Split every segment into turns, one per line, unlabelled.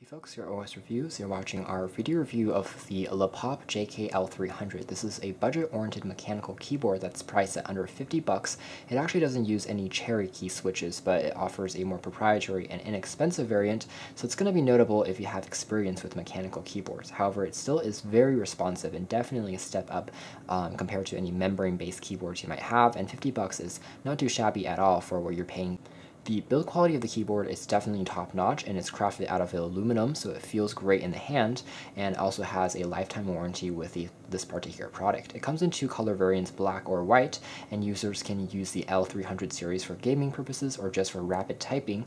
Hey folks, your OS Reviews. You're watching our video review of the LAPoP JKL300. This is a budget-oriented mechanical keyboard that's priced at under 50 bucks. It actually doesn't use any cherry key switches, but it offers a more proprietary and inexpensive variant, so it's going to be notable if you have experience with mechanical keyboards. However, it still is very responsive and definitely a step up compared to any membrane-based keyboards you might have, and 50 bucks is not too shabby at all for what you're paying. The build quality of the keyboard is definitely top-notch, and it's crafted out of aluminum, so it feels great in the hand, and also has a lifetime warranty with this particular product. It comes in two color variants, black or white, and users can use the L300 series for gaming purposes or just for rapid typing.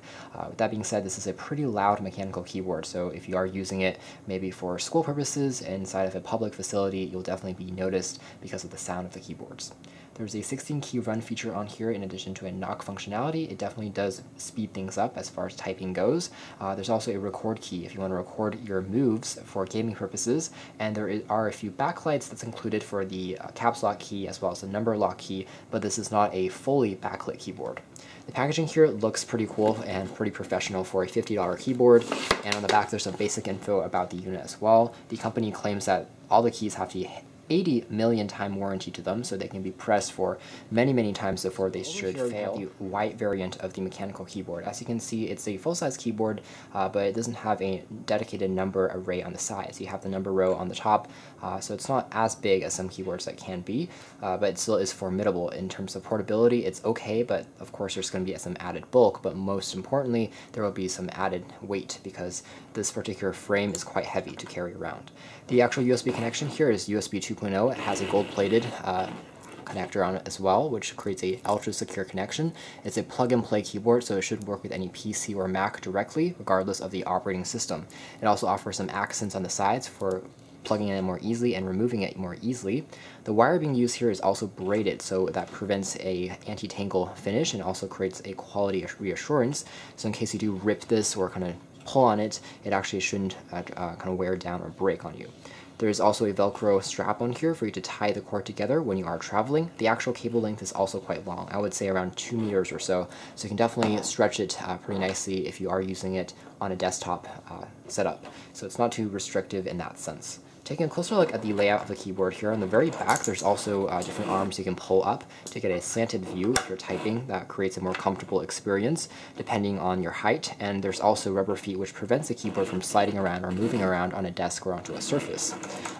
With that being said, this is a pretty loud mechanical keyboard, so if you are using it maybe for school purposes inside of a public facility, you'll definitely be noticed because of the sound of the keyboards. There's a 16-key run feature on here in addition to a knock functionality. It definitely does speed things up as far as typing goes. There's also a record key if you want to record your moves for gaming purposes, and there are a few backlights that's included for the caps lock key as well as the number lock key, but this is not a fully backlit keyboard. The packaging here looks pretty cool and pretty professional for a $50 keyboard, and on the back there's some basic info about the unit as well. The company claims that all the keys have the 80 million time warranty to them, so they can be pressed for many times before they should fail. The white variant of the mechanical keyboard. As you can see, it's a full-size keyboard, but it doesn't have a dedicated number array on the sides. You have the number row on the top, so it's not as big as some keyboards that can be, but it still is formidable. In terms of portability, it's okay, but of course there's going to be some added bulk, but most importantly, there will be some added weight because this particular frame is quite heavy to carry around. The actual USB connection here is USB 2.0. It has a gold-plated connector on it as well, which creates a ultra-secure connection. It's a plug-and-play keyboard, so it should work with any PC or Mac directly, regardless of the operating system. It also offers some accents on the sides for plugging it in more easily and removing it more easily. The wire being used here is also braided, so that prevents a anti-tangle finish and also creates a quality reassurance. So in case you do rip this or kind of pull on it, it actually shouldn't kind of wear down or break on you. There is also a Velcro strap on here for you to tie the cord together when you are traveling. The actual cable length is also quite long. I would say around 2 meters or so. So you can definitely stretch it pretty nicely if you are using it on a desktop setup. So it's not too restrictive in that sense. Taking a closer look at the layout of the keyboard here, on the very back there's also different arms you can pull up to get a slanted view if you're typing. That creates a more comfortable experience depending on your height, and there's also rubber feet which prevents the keyboard from sliding around or moving around on a desk or onto a surface.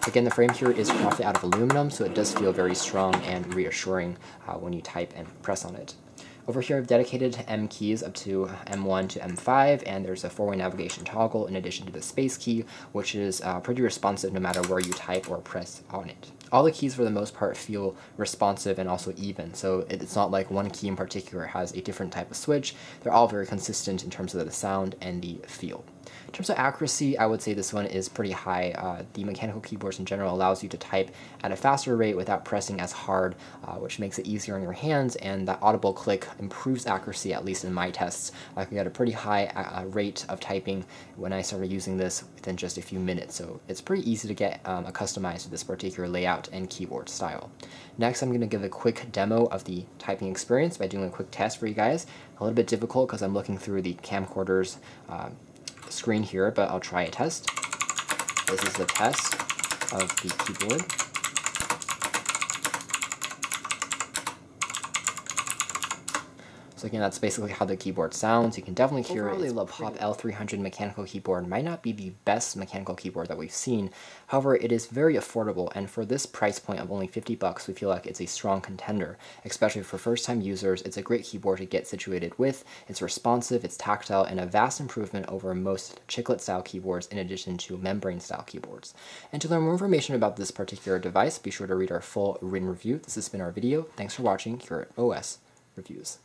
Again, the frame here is crafted out of aluminum, so it does feel very strong and reassuring when you type and press on it. Over here, I've dedicated M keys up to M1 to M5, and there's a four-way navigation toggle in addition to the space key, which is pretty responsive no matter where you type or press on it. All the keys for the most part feel responsive and also even, so it's not like one key in particular has a different type of switch. They're all very consistent in terms of the sound and the feel. In terms of accuracy, I would say this one is pretty high. The mechanical keyboards in general allows you to type at a faster rate without pressing as hard, which makes it easier on your hands, and that audible click improves accuracy, at least in my tests. I could get a pretty high rate of typing when I started using this within just a few minutes, so it's pretty easy to get customized to this particular layout and keyboard style. Next, I'm going to give a quick demo of the typing experience by doing a quick test for you guys. A little bit difficult because I'm looking through the camcorder's screen here, but I'll try a test. This is the test of the keyboard. So again, that's basically how the keyboard sounds. You can definitely hear it. The LAPoP L300 mechanical keyboard might not be the best mechanical keyboard that we've seen. However, it is very affordable, and for this price point of only 50 bucks, we feel like it's a strong contender. Especially for first-time users, it's a great keyboard to get situated with. It's responsive, it's tactile, and a vast improvement over most chiclet-style keyboards in addition to membrane-style keyboards. And to learn more information about this particular device, be sure to read our full written review. This has been our video. Thanks for watching here at OS Reviews.